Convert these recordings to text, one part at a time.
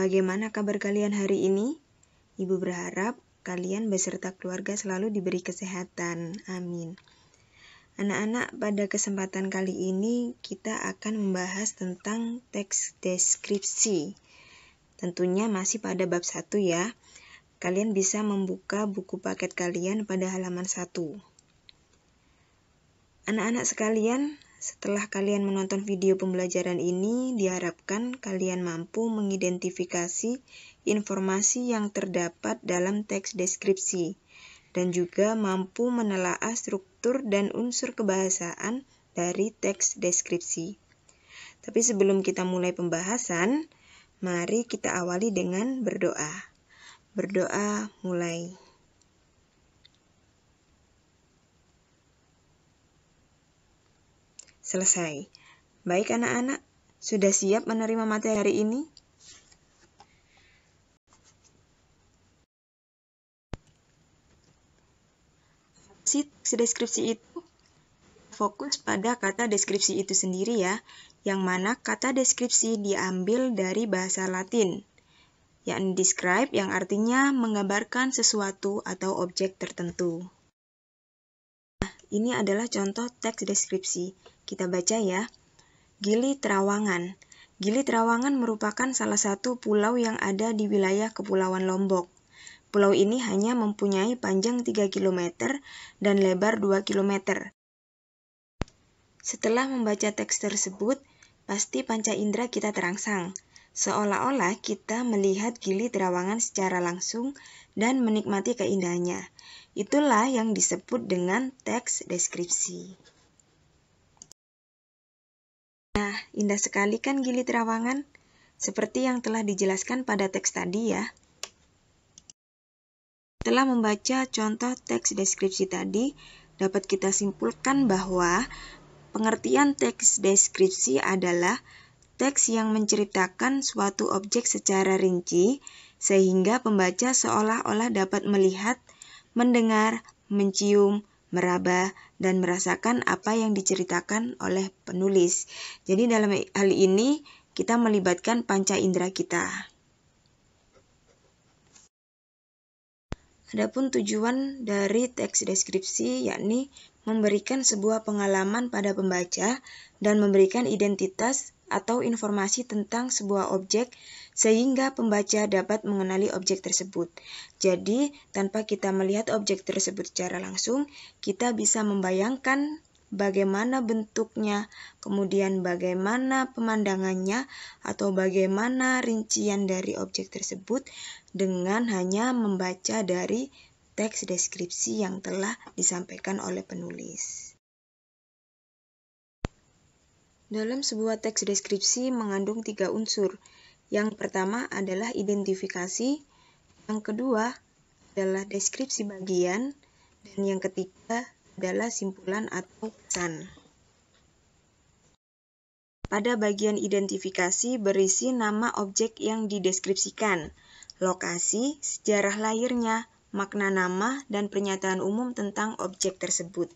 Bagaimana kabar kalian hari ini? Ibu berharap kalian beserta keluarga selalu diberi kesehatan. Amin. Anak-anak, pada kesempatan kali ini kita akan membahas tentang teks deskripsi. Tentunya masih pada bab 1 ya. Kalian bisa membuka buku paket kalian pada halaman 1. Anak-anak sekalian, setelah kalian menonton video pembelajaran ini, diharapkan kalian mampu mengidentifikasi informasi yang terdapat dalam teks deskripsi dan juga mampu menelaah struktur dan unsur kebahasaan dari teks deskripsi. Tapi sebelum kita mulai pembahasan, mari kita awali dengan berdoa. Berdoa mulai. Selesai. Baik anak-anak, sudah siap menerima materi hari ini? Teks deskripsi itu fokus pada kata deskripsi itu sendiri ya, yang mana kata deskripsi diambil dari bahasa Latin, yakni describe yang artinya menggambarkan sesuatu atau objek tertentu. Nah, ini adalah contoh teks deskripsi. Kita baca ya. Gili Trawangan. Gili Trawangan merupakan salah satu pulau yang ada di wilayah Kepulauan Lombok. Pulau ini hanya mempunyai panjang 3 km dan lebar 2 km. Setelah membaca teks tersebut, pasti panca indera kita terangsang. Seolah-olah kita melihat Gili Trawangan secara langsung dan menikmati keindahannya. Itulah yang disebut dengan teks deskripsi. Nah, indah sekali kan Gili Trawangan? Seperti yang telah dijelaskan pada teks tadi ya. Setelah membaca contoh teks deskripsi tadi, dapat kita simpulkan bahwa pengertian teks deskripsi adalah teks yang menceritakan suatu objek secara rinci, sehingga pembaca seolah-olah dapat melihat, mendengar, mencium, meraba, dan merasakan apa yang diceritakan oleh penulis. Jadi dalam hal ini kita melibatkan panca indera kita. Adapun tujuan dari teks deskripsi yakni memberikan sebuah pengalaman pada pembaca dan memberikan identitas atau informasi tentang sebuah objek sehingga pembaca dapat mengenali objek tersebut. Jadi, tanpa kita melihat objek tersebut secara langsung, kita bisa membayangkan bagaimana bentuknya, kemudian bagaimana pemandangannya, atau bagaimana rincian dari objek tersebut dengan hanya membaca dari teks deskripsi yang telah disampaikan oleh penulis. Dalam sebuah teks deskripsi mengandung 3 unsur. Yang pertama adalah identifikasi, yang kedua adalah deskripsi bagian, dan yang ketiga adalah simpulan atau pesan. Pada bagian identifikasi berisi nama objek yang dideskripsikan, lokasi, sejarah lahirnya, makna nama, dan pernyataan umum tentang objek tersebut.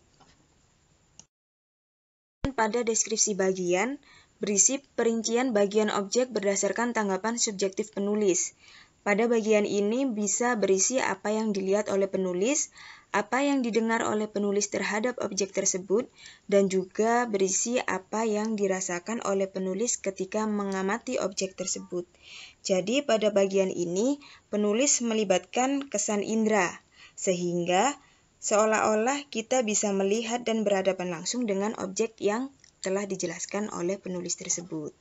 Pada deskripsi bagian, berisi perincian bagian objek berdasarkan tanggapan subjektif penulis. Pada bagian ini bisa berisi apa yang dilihat oleh penulis, apa yang didengar oleh penulis terhadap objek tersebut, dan juga berisi apa yang dirasakan oleh penulis ketika mengamati objek tersebut. Jadi pada bagian ini, penulis melibatkan kesan indera, sehingga seolah-olah kita bisa melihat dan berhadapan langsung dengan objek yang telah dijelaskan oleh penulis tersebut.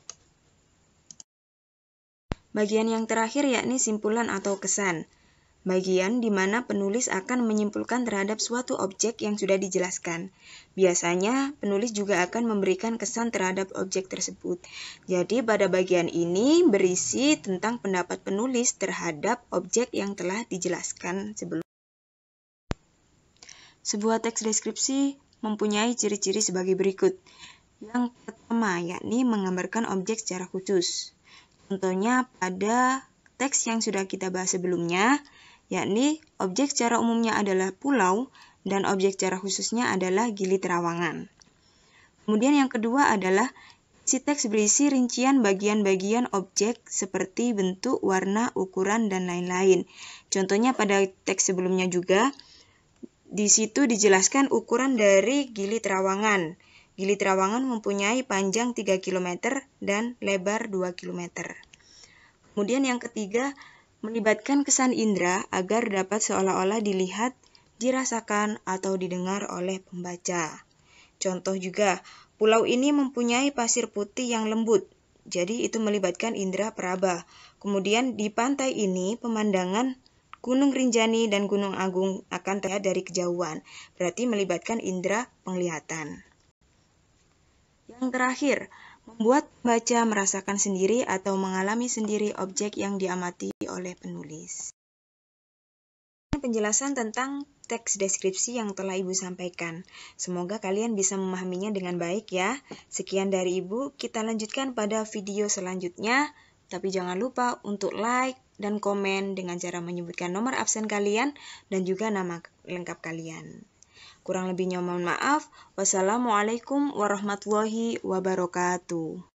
Bagian yang terakhir yakni simpulan atau kesan. Bagian di mana penulis akan menyimpulkan terhadap suatu objek yang sudah dijelaskan. Biasanya, penulis juga akan memberikan kesan terhadap objek tersebut. Jadi, pada bagian ini berisi tentang pendapat penulis terhadap objek yang telah dijelaskan sebelumnya. Sebuah teks deskripsi mempunyai ciri-ciri sebagai berikut. Yang pertama, yakni menggambarkan objek secara khusus. Contohnya pada teks yang sudah kita bahas sebelumnya, yakni objek secara umumnya adalah pulau dan objek secara khususnya adalah Gili Trawangan. Kemudian yang kedua adalah Isi teks berisi rincian bagian-bagian objek seperti bentuk, warna, ukuran, dan lain-lain. Contohnya pada teks sebelumnya juga, di situ dijelaskan ukuran dari gili terawangan. Gili terawangan mempunyai panjang 3 km dan lebar 2 km. Kemudian yang ketiga, melibatkan kesan indera agar dapat seolah-olah dilihat, dirasakan, atau didengar oleh pembaca. Contoh juga, pulau ini mempunyai pasir putih yang lembut, jadi itu melibatkan indera peraba. Kemudian di pantai ini pemandangan Gunung Rinjani dan Gunung Agung akan terlihat dari kejauhan, berarti melibatkan indera penglihatan. Yang terakhir, membuat pembaca merasakan sendiri atau mengalami sendiri objek yang diamati oleh penulis. Penjelasan tentang teks deskripsi yang telah Ibu sampaikan. Semoga kalian bisa memahaminya dengan baik ya. Sekian dari Ibu, kita lanjutkan pada video selanjutnya. Tapi jangan lupa untuk like dan komen dengan cara menyebutkan nomor absen kalian dan juga nama lengkap kalian. Kurang lebihnya mohon maaf. Wassalamualaikum warahmatullahi wabarakatuh.